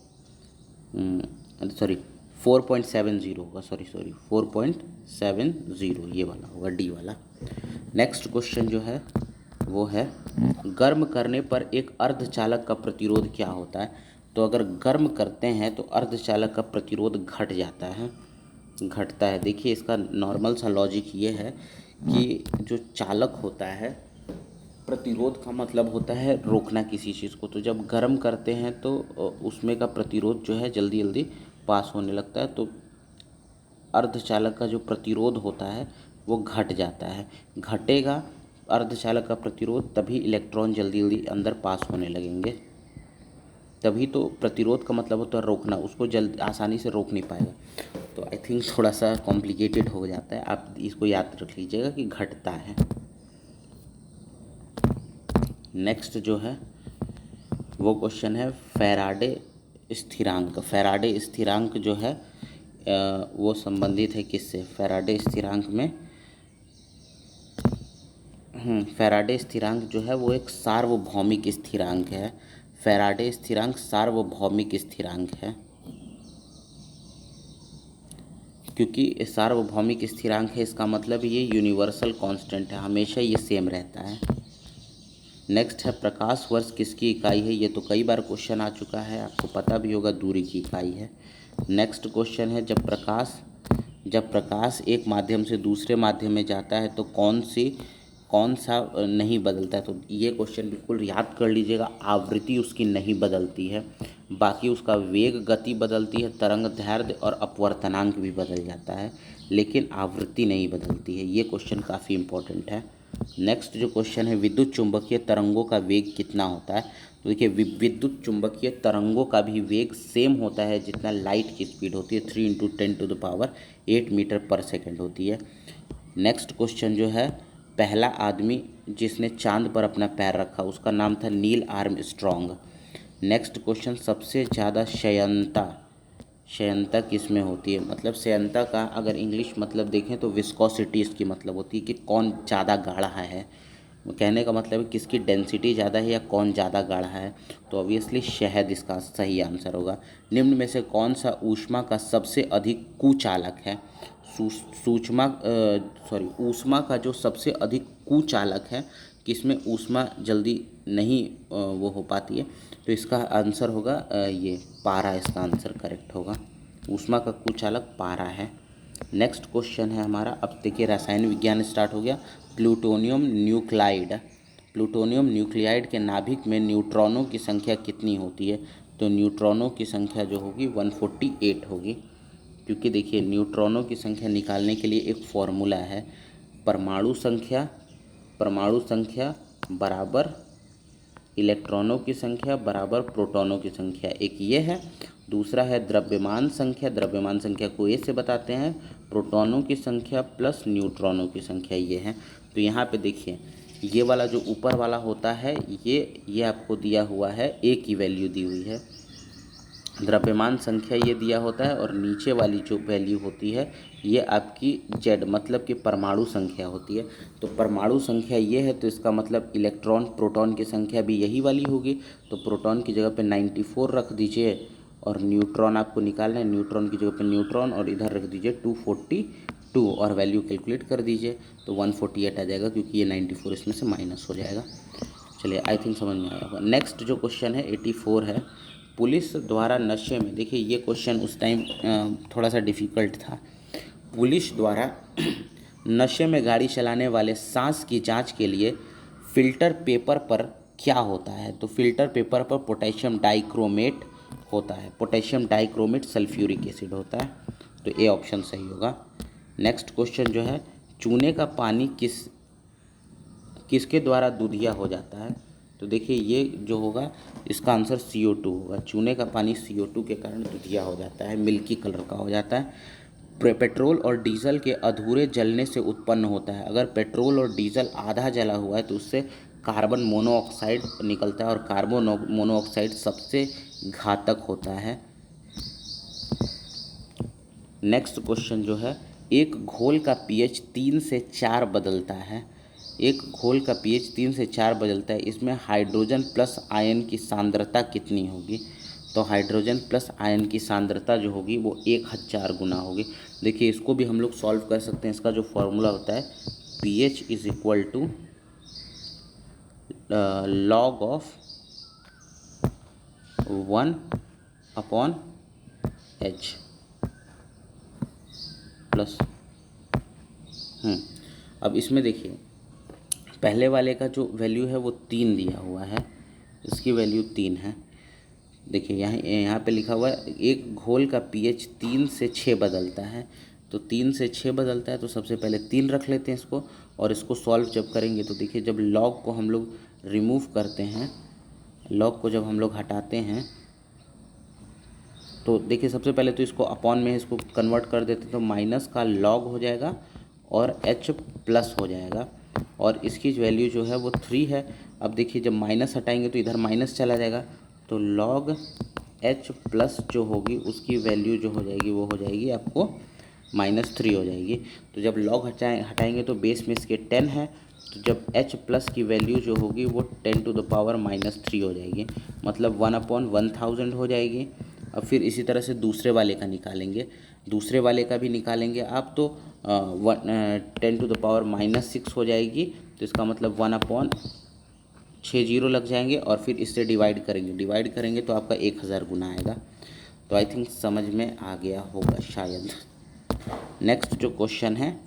सॉरी 4.70 होगा, सॉरी 4.70 ये वाला होगा, डी वाला। नेक्स्ट क्वेश्चन जो है वो है, गर्म करने पर एक अर्धचालक का प्रतिरोध क्या होता है। तो अगर गर्म करते हैं तो अर्धचालक का प्रतिरोध घट जाता है, घटता है। देखिए इसका नॉर्मल सा लॉजिक ये है कि जो चालक होता है, प्रतिरोध का मतलब होता है रोकना किसी चीज़ को, तो जब गर्म करते हैं तो उसमें का प्रतिरोध जो है जल्दी जल्दी पास होने लगता है, तो अर्धचालक का जो प्रतिरोध होता है वो घट जाता है। घटेगा अर्धचालक का प्रतिरोध तभी इलेक्ट्रॉन जल्दी जल्दी अंदर पास होने लगेंगे, तभी तो प्रतिरोध का मतलब होता है रोकना, उसको जल्द आसानी से रोक नहीं पाएगा। तो आई थिंक थोड़ा सा कॉम्प्लिकेटेड हो जाता है, आप इसको याद रख लीजिएगा कि घटता है। नेक्स्ट जो है वो क्वेश्चन है फैराडे स्थिरांक। फैराडे स्थिरांक जो है वो संबंधित है किससे। फैराडे स्थिरांक में फैराडे स्थिरांक जो है वो एक सार्वभौमिक स्थिरांक है। फैराडे स्थिरांक सार्वभौमिक स्थिरांक है, क्योंकि सार्वभौमिक स्थिरांक है इसका मतलब ये यूनिवर्सल कांस्टेंट है, हमेशा ये सेम रहता है। नेक्स्ट है प्रकाश वर्ष किसकी इकाई है। ये तो कई बार क्वेश्चन आ चुका है, आपको पता भी होगा, दूरी की इकाई है। नेक्स्ट क्वेश्चन है जब प्रकाश एक माध्यम से दूसरे माध्यम में जाता है तो कौन सा नहीं बदलता है। तो ये क्वेश्चन बिल्कुल याद कर लीजिएगा, आवृत्ति उसकी नहीं बदलती है, बाकी उसका वेग गति बदलती है, तरंग दैर्ध्य और अपवर्तनांक भी बदल जाता है, लेकिन आवृत्ति नहीं बदलती है। ये क्वेश्चन काफ़ी इंपॉर्टेंट है। नेक्स्ट जो क्वेश्चन है विद्युत चुंबकीय तरंगों का वेग कितना होता है। तो देखिए विद्युत चुंबकीय तरंगों का भी वेग सेम होता है जितना लाइट की स्पीड होती है, 3 × 10⁸ मीटर पर सेकेंड होती है। नेक्स्ट क्वेश्चन जो है, पहला आदमी जिसने चांद पर अपना पैर रखा उसका नाम था नील आर्मस्ट्रॉन्ग। नेक्स्ट क्वेश्चन, सबसे ज़्यादा क्षयणता किस में होती है। मतलब क्षयणता का अगर इंग्लिश मतलब देखें तो विस्कोसिटी इसकी मतलब होती है कि कौन ज़्यादा गाढ़ा है। कहने का मतलब है किसकी डेंसिटी ज़्यादा है या कौन ज़्यादा गाढ़ा है। तो ऑब्वियसली शहद इसका सही आंसर होगा। निम्न में से कौन सा ऊष्मा का सबसे अधिक कुचालक है। ऊष्मा का जो सबसे अधिक कुचालक है, किसमें ऊष्मा जल्दी नहीं वो हो पाती है, तो इसका आंसर होगा ये पारा, इसका आंसर करेक्ट होगा। ऊष्मा का कुचालक पारा है। नेक्स्ट क्वेश्चन है हमारा, अब देखिए रसायन विज्ञान स्टार्ट हो गया। प्लूटोनियम न्यूक्लियाइड के नाभिक में न्यूट्रॉनों की संख्या कितनी होती है। तो न्यूट्रॉनों की संख्या जो होगी 148 होगी, क्योंकि देखिए न्यूट्रॉनों की संख्या निकालने के लिए एक फॉर्मूला है, परमाणु संख्या बराबर इलेक्ट्रॉनों की संख्या बराबर प्रोटॉनों की संख्या, एक ये है। दूसरा है द्रव्यमान संख्या को ए से बताते हैं, प्रोटॉनों की संख्या प्लस न्यूट्रॉनों की संख्या ये है। तो यहाँ पे देखिए ये वाला जो ऊपर वाला होता है ये आपको दिया हुआ है, ए की वैल्यू दी हुई है, द्रव्यमान संख्या ये दिया होता है, और नीचे वाली जो वैल्यू होती है ये आपकी जेड मतलब कि परमाणु संख्या होती है। तो परमाणु संख्या ये है, तो इसका मतलब इलेक्ट्रॉन प्रोटॉन की संख्या भी यही वाली होगी। तो प्रोटॉन की जगह पे 94 रख दीजिए, और न्यूट्रॉन आपको निकालना है, न्यूट्रॉन की जगह पे न्यूट्रॉन और इधर रख दीजिए 242 और वैल्यू कैलकुलेट कर दीजिए, तो 148 आ जाएगा, क्योंकि ये 94 इसमें से माइनस हो जाएगा। चलिए आई थिंक समझ में आया होगा। नेक्स्ट जो क्वेश्चन है 84 है, पुलिस द्वारा नशे में, देखिए ये क्वेश्चन उस टाइम थोड़ा सा डिफ़िकल्ट था। पुलिस द्वारा नशे में गाड़ी चलाने वाले सांस की जांच के लिए फ़िल्टर पेपर पर क्या होता है। तो फ़िल्टर पेपर पर पोटेशियम डाइक्रोमेट होता है, पोटेशियम डाइक्रोमेट सल्फ्यूरिक एसिड होता है, तो ए ऑप्शन सही होगा। नेक्स्ट क्वेश्चन जो है, चूने का पानी किसके द्वारा दूधिया हो जाता है। तो देखिए ये जो होगा इसका आंसर CO2 होगा। चूने का पानी CO2 के कारण दूधिया हो जाता है, मिल्की कलर का हो जाता है। पेट्रोल और डीजल के अधूरे जलने से उत्पन्न होता है। अगर पेट्रोल और डीजल आधा जला हुआ है तो उससे कार्बन मोनोऑक्साइड निकलता है, और कार्बन मोनोऑक्साइड सबसे घातक होता है। नेक्स्ट क्वेश्चन जो है, एक घोल का पीएच 3 से 4 बदलता है। एक घोल का पीएच 3 से 4 बदलता है, इसमें हाइड्रोजन प्लस आयन की सांद्रता कितनी होगी? तो हाइड्रोजन प्लस आयन की सांद्रता जो होगी वो 1000 गुना होगी। देखिए इसको भी हम लोग सॉल्व कर सकते हैं। इसका जो फॉर्मूला होता है pH is equal to log of 1/H plus. अब इसमें देखिए पहले वाले का जो वैल्यू है वो 3 दिया हुआ है, इसकी वैल्यू 3 है। देखिए यहाँ पे लिखा हुआ है एक घोल का पीएच 3 से 6 बदलता है। तो 3 से 6 बदलता है तो सबसे पहले 3 रख लेते हैं इसको, और इसको सॉल्व जब करेंगे तो देखिए जब लॉग को हम लोग रिमूव करते हैं, लॉग को जब हम लोग हटाते हैं तो देखिए सबसे पहले तो इसको अपॉन में इसको कन्वर्ट कर देते हैं तो माइनस का लॉग हो जाएगा और H प्लस हो जाएगा, और इसकी वैल्यू जो है वो 3 है। अब देखिए जब माइनस हटाएंगे तो इधर माइनस चला जाएगा, तो लॉग H प्लस जो होगी उसकी वैल्यू जो हो जाएगी वो हो जाएगी आपको -3 हो जाएगी। तो जब लॉग हटाएंगे तो बेस में इसके 10 है, तो जब H प्लस की वैल्यू जो होगी वो 10⁻³ हो जाएगी, मतलब 1/1000 हो जाएगी। अब फिर इसी तरह से दूसरे वाले का निकालेंगे, दूसरे वाले का भी निकालेंगे आप तो 10⁻⁻6 हो जाएगी, तो इसका मतलब 1/60 लग जाएंगे, और फिर इससे डिवाइड करेंगे तो आपका 1000 गुना आएगा। तो आई थिंक समझ में आ गया होगा शायद। नेक्स्ट जो क्वेश्चन है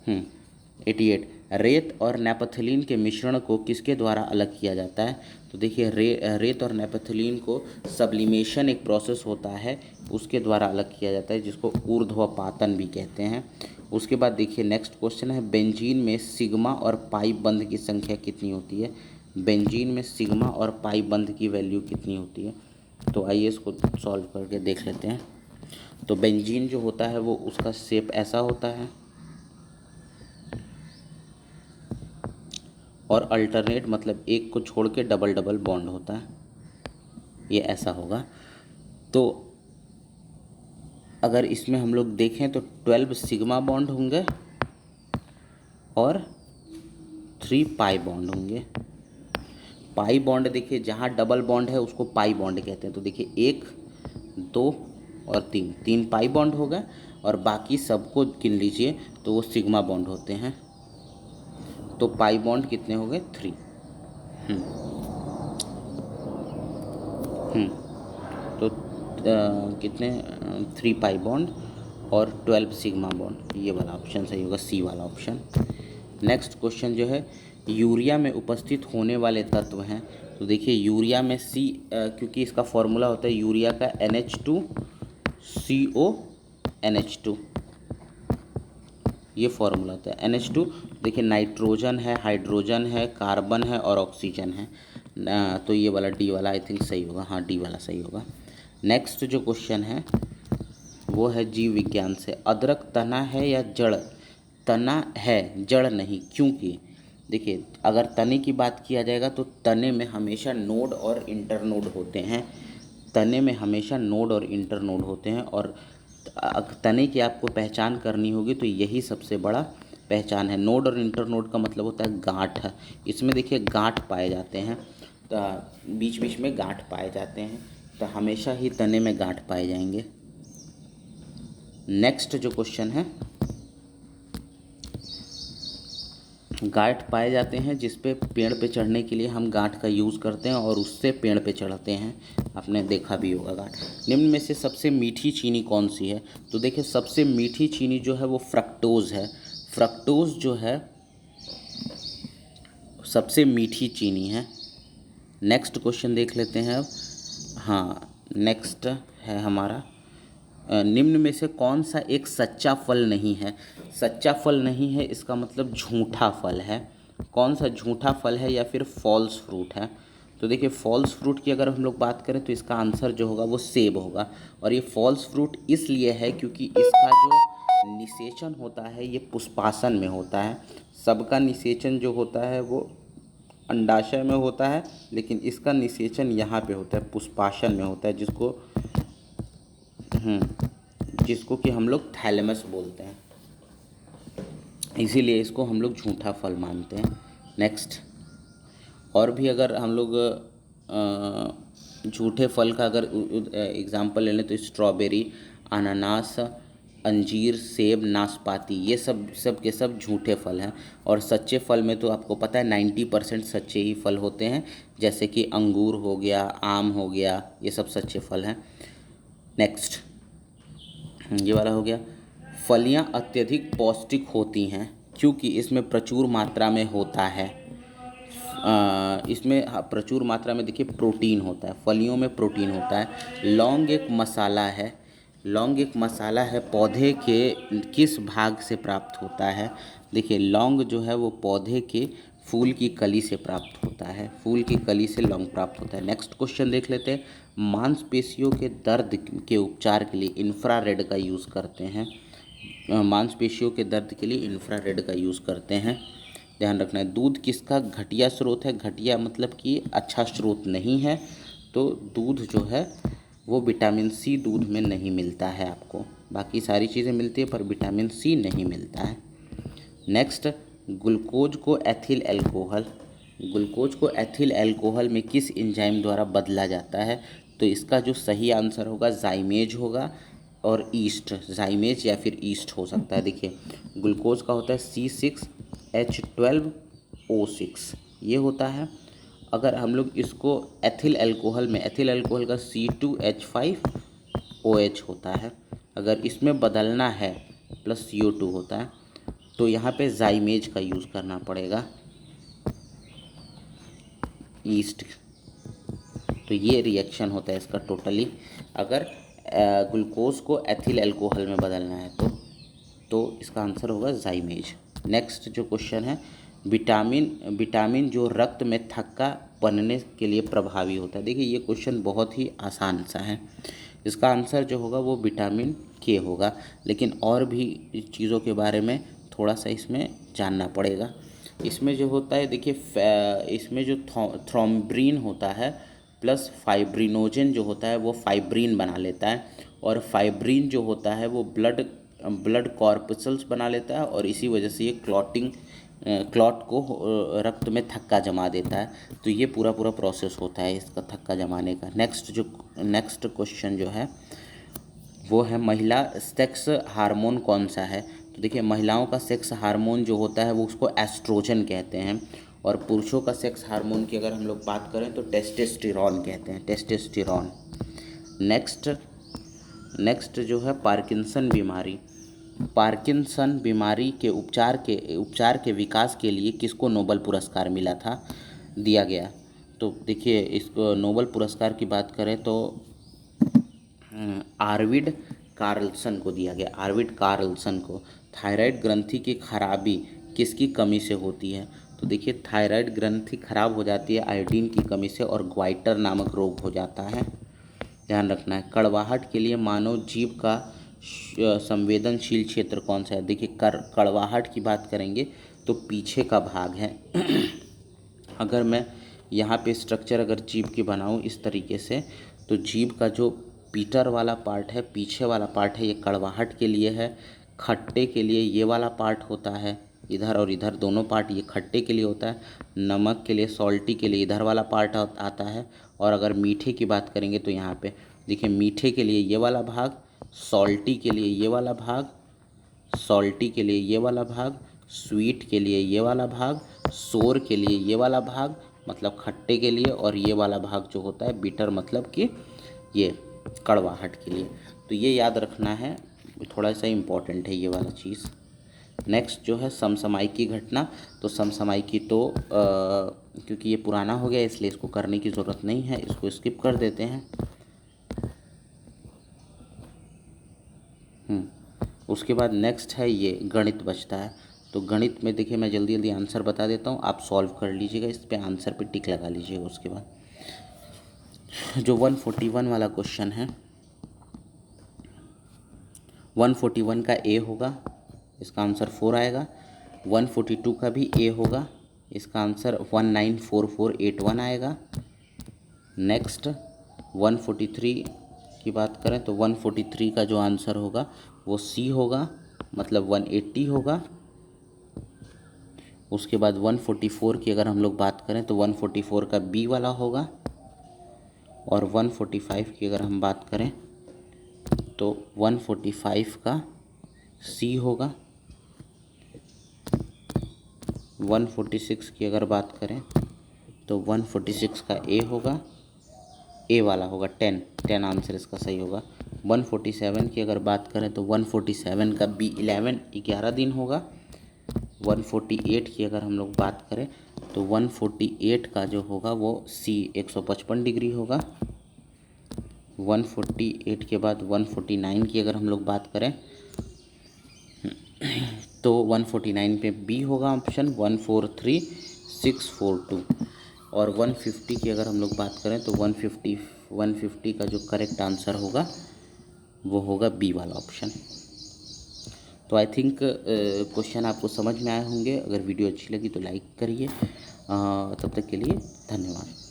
88, रेत और नेपथलीन के मिश्रण को किसके द्वारा अलग किया जाता है? तो देखिए रेत और नेपथलीन को सब्लिमेशन एक प्रोसेस होता है, उसके द्वारा अलग किया जाता है, जिसको ऊर्ध्वपातन भी कहते हैं। उसके बाद देखिए नेक्स्ट क्वेश्चन है, बेंजीन में सिग्मा और पाई बंध की संख्या कितनी होती है? बेंजीन में सिग्मा और पाई बंध की वैल्यू कितनी होती है? तो आइए इसको सॉल्व करके देख लेते हैं। तो बेंजीन जो होता है वो उसका शेप ऐसा होता है, और अल्टरनेट मतलब एक को छोड़ के डबल डबल बॉन्ड होता है, ये ऐसा होगा। तो अगर इसमें हम लोग देखें तो 12 सिग्मा बॉन्ड होंगे और 3 पाई बॉन्ड होंगे। पाई बॉन्ड देखिए जहाँ डबल बॉन्ड है उसको पाई बॉन्ड कहते हैं। तो देखिए 1 2 और 3 पाई बॉन्ड होगा, और बाकी सबको गिन लीजिए तो वो सिग्मा बॉन्ड होते हैं। तो पाई बॉन्ड कितने हो गए? 3। तो कितने 3 पाई बॉन्ड और 12 सिग्मा बॉन्ड, ये वाला ऑप्शन सही होगा, सी वाला ऑप्शन। नेक्स्ट क्वेश्चन जो है, यूरिया में उपस्थित होने वाले तत्व हैं। तो देखिए यूरिया में सी, क्योंकि इसका फॉर्मूला होता है यूरिया का NH2CO NH2, ये फॉर्मूला होता है NH2। देखिए नाइट्रोजन है, हाइड्रोजन है, कार्बन है और ऑक्सीजन है। तो ये वाला डी वाला आई थिंक सही होगा, हाँ डी वाला सही होगा। नेक्स्ट जो क्वेश्चन है वो है जीव विज्ञान से, अदरक तना है या जड़? तना है, जड़ नहीं, क्योंकि देखिए अगर तने की बात किया जाएगा तो तने में हमेशा नोड और इंटरनोड होते हैं, तने में हमेशा नोड और इंटरनोड होते हैं, और तने की आपको पहचान करनी होगी तो यही सबसे बड़ा पहचान है। नोड और इंटरनोड का मतलब होता है गांठ है, इसमें देखिए गांठ पाए जाते हैं, तो बीच बीच में गांठ पाए जाते हैं, तो हमेशा ही तने में गांठ पाए जाएंगे। नेक्स्ट जो क्वेश्चन है, गांठ पाए जाते हैं जिस पे पेड़ पे चढ़ने के लिए हम गांठ का यूज़ करते हैं और उससे पेड़ पे चढ़ते हैं, आपने देखा भी होगा गांठ। निम्न में से सबसे मीठी चीनी कौन सी है? तो देखिए सबसे मीठी चीनी जो है वो फ्रक्टोज है। फ्रक्टोज जो है सबसे मीठी चीनी है। नेक्स्ट क्वेश्चन देख लेते हैं अब। हाँ नेक्स्ट है हमारा, निम्न में से कौन सा एक सच्चा फल नहीं है? सच्चा फल नहीं है इसका मतलब झूठा फल है। कौन सा झूठा फल है या फिर फॉल्स फ्रूट है? तो देखिए फॉल्स फ्रूट की अगर हम लोग बात करें तो इसका आंसर जो होगा वो सेब होगा, और ये फॉल्स फ्रूट इसलिए है क्योंकि इसका जो निषेचन होता है ये पुष्पासन में होता है। सबका निषेचन जो होता है वो अंडाशय में होता है, लेकिन इसका निषेचन यहाँ पे होता है, पुष्पासन में होता है, जिसको कि हम लोग थैलेमस बोलते हैं, इसीलिए इसको हम लोग झूठा फल मानते हैं। नेक्स्ट, और भी अगर हम लोग झूठे फल का अगर एग्जांपल ले लें तो स्ट्रॉबेरी, अनानास, अंजीर, सेब, नाशपाती, ये सब के सब झूठे फल हैं। और सच्चे फल में तो आपको पता है 90% सच्चे ही फल होते हैं, जैसे कि अंगूर हो गया, आम हो गया, ये सब सच्चे फल हैं। नेक्स्ट, ये वाला हो गया, फलियां अत्यधिक पौष्टिक होती हैं क्योंकि इसमें प्रचुर मात्रा में होता है, इसमें प्रचुर मात्रा में देखिए प्रोटीन होता है, फलियों में प्रोटीन होता है। लौंग एक मसाला है, लौंग एक मसाला है, पौधे के किस भाग से प्राप्त होता है? देखिए लौंग जो है वो पौधे के फूल की कली से प्राप्त होता है, फूल की कली से लौंग प्राप्त होता है। नेक्स्ट क्वेश्चन देख लेते हैं, मांसपेशियों के दर्द के उपचार के लिए इंफ्रारेड का यूज़ करते हैं, मांसपेशियों के दर्द के लिए इंफ्रारेड का यूज़ करते हैं, ध्यान रखना है। दूध किसका घटिया स्रोत है? घटिया मतलब कि अच्छा स्रोत नहीं है, तो दूध जो है वो विटामिन सी दूध में नहीं मिलता है आपको, बाकी सारी चीज़ें मिलती है पर विटामिन सी नहीं मिलता है। नेक्स्ट, ग्लूकोज को एथिल अल्कोहल, ग्लूकोज को एथिल अल्कोहल में किस एंजाइम द्वारा बदला जाता है? तो इसका जो सही आंसर होगा जाइमेज होगा और ईस्ट, जाइमेज या फिर ईस्ट हो सकता है। देखिए ग्लूकोज का होता है C6H12O6, ये होता है। अगर हम लोग इसको एथिल अल्कोहल में, एथिल अल्कोहल का C2H5OH होता है, अगर इसमें बदलना है प्लस CO2 होता है तो यहाँ पे जाइमेज का यूज़ करना पड़ेगा, ईस्ट। तो ये रिएक्शन होता है इसका टोटली, अगर ग्लूकोज को एथिल अल्कोहल में बदलना है तो इसका आंसर होगा जाइमेज। नेक्स्ट जो क्वेश्चन है, विटामिन जो रक्त में थक्का बनने के लिए प्रभावी होता है। देखिए ये क्वेश्चन बहुत ही आसान सा है, इसका आंसर जो होगा वो विटामिन के होगा, लेकिन और भी चीज़ों के बारे में थोड़ा सा इसमें जानना पड़ेगा। इसमें जो होता है देखिए इसमें जो थ्रोम्ब्रिन होता है प्लस फाइब्रिनोजन जो होता है वो फाइब्रिन बना लेता है, और फाइब्रिन जो होता है वो ब्लड कॉर्पसल्स बना लेता है, और इसी वजह से ये क्लॉट को रक्त में थक्का जमा देता है। तो ये पूरा प्रोसेस होता है इसका थक्का जमाने का। नेक्स्ट क्वेश्चन जो है वो है, महिला सेक्स हार्मोन कौन सा है? तो देखिए महिलाओं का सेक्स हार्मोन जो होता है वो उसको एस्ट्रोजन कहते हैं, और पुरुषों का सेक्स हार्मोन की अगर हम लोग बात करें तो टेस्टोस्टेरोन कहते हैं, टेस्टोस्टेरोन। नेक्स्ट जो है पार्किंसन बीमारी, पार्किंसन बीमारी के उपचार के विकास के लिए किसको नोबेल पुरस्कार दिया गया? तो देखिए इसको नोबेल पुरस्कार की बात करें तो आर्विड कार्लसन को दिया गया, आर्विड कार्लसन को। थायराइड ग्रंथि की खराबी किसकी कमी से होती है? तो देखिए थायराइड ग्रंथि खराब हो जाती है आयोडीन की कमी से, और ग्वाइटर नामक रोग हो जाता है, ध्यान रखना है। कड़वाहट के लिए मानव जीभ का संवेदनशील क्षेत्र कौन सा है? देखिए कड़वाहट की बात करेंगे तो पीछे का भाग है। अगर मैं यहाँ पे स्ट्रक्चर अगर जीभ की बनाऊँ इस तरीके से, तो जीभ का जो पीटर वाला पार्ट है, पीछे वाला पार्ट है, ये कड़वाहट के लिए है। खट्टे के लिए ये वाला पार्ट होता है, इधर और इधर दोनों पार्ट ये खट्टे के लिए होता है। नमक के लिए, सॉल्टी के लिए इधर वाला पार्ट आता है। और अगर मीठे की बात करेंगे तो यहाँ पे देखिए मीठे के लिए ये वाला भाग, सॉल्टी के लिए ये वाला भाग, सॉल्टी के लिए ये वाला भाग, स्वीट के लिए ये वाला भाग, सोर के लिए ये वाला भाग मतलब खट्टे के लिए, और ये वाला भाग जो होता है बिटर मतलब कि ये कड़वाहट के लिए। तो ये याद रखना है, थोड़ा सा इम्पॉर्टेंट है ये वाला चीज़। नेक्स्ट जो है समसामयिकी घटना, तो समसामयिकी तो क्योंकि ये पुराना हो गया इसलिए इसको करने की ज़रूरत नहीं है, इसको स्किप कर देते हैं। उसके बाद नेक्स्ट है ये गणित बचता है। तो गणित में देखिए मैं जल्दी आंसर बता देता हूँ, आप सॉल्व कर लीजिएगा, इस पे आंसर पे टिक लगा लीजिएगा। उसके बाद जो 141 वाला क्वेश्चन है, 141 का ए होगा, इसका आंसर 4 आएगा। 142 का भी ए होगा, इसका आंसर 194481 आएगा। नेक्स्ट 143 की बात करें तो 143 का जो आंसर होगा वो सी होगा, मतलब 180 होगा। उसके बाद 144 की अगर हम लोग बात करें तो 144 का बी वाला होगा, और 145 की अगर हम बात करें तो 145 का सी होगा। 146 की अगर बात करें तो 146 का ए होगा, ए वाला होगा 10 आंसर इसका सही होगा। 147 की अगर बात करें तो 147 का बी 11 दिन होगा। 148 की अगर हम लोग बात करें तो 148 का जो होगा वो सी 155 डिग्री होगा। 148 के बाद 149 की अगर हम लोग बात करें तो 149 पे बी होगा ऑप्शन 143642। और 150 की अगर हम लोग बात करें तो 150 का जो करेक्ट आंसर होगा वो होगा बी वाला ऑप्शन। तो आई थिंक क्वेश्चन आपको समझ में आए होंगे। अगर वीडियो अच्छी लगी तो लाइक करिए। तब तक के लिए धन्यवाद।